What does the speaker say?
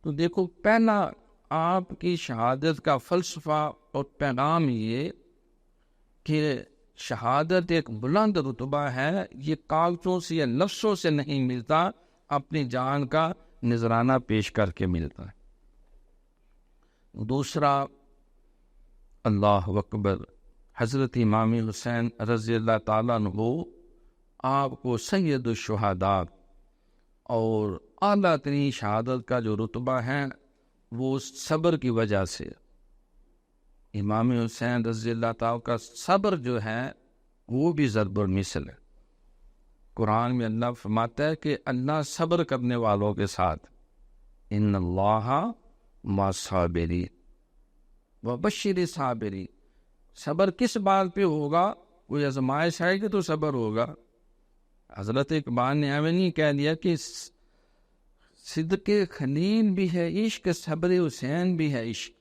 تو دیکھو پہلا آپ کی شہادت کا فلسفہ اور پیغام یہ کہ شہادت ایک بلند رتبہ ہے، یہ کاغذوں سے یا لفظوں سے نہیں ملتا، اپنی جان کا نذرانہ پیش کر کے ملتا ہے۔ دوسرا، اللہ اکبر، حضرت امام حسین رضی اللہ تعالیٰ عنہ آپ کو سید الشہداء اور اعلیٰ ترین شہادت کا جو رتبہ ہے وہ صبر کی وجہ سے، امام حسین رضی اللہ تعالیٰ کا صبر جو ہے وہ بھی ضرب المثل ہے۔ قرآن میں اللہ فرماتا ہے کہ اللہ صبر کرنے والوں کے ساتھ، ان اللہ مع الصابرین وبشر الصابرین۔ صبر کس بات پہ ہوگا؟ کوئی آزمائش ہے کہ تو صبر ہوگا۔ حضرت اقبال نے ہمیں نہیں کہہ دیا کہ صدق خلیل بھی ہے عشق، صبر حسین بھی ہے عشق۔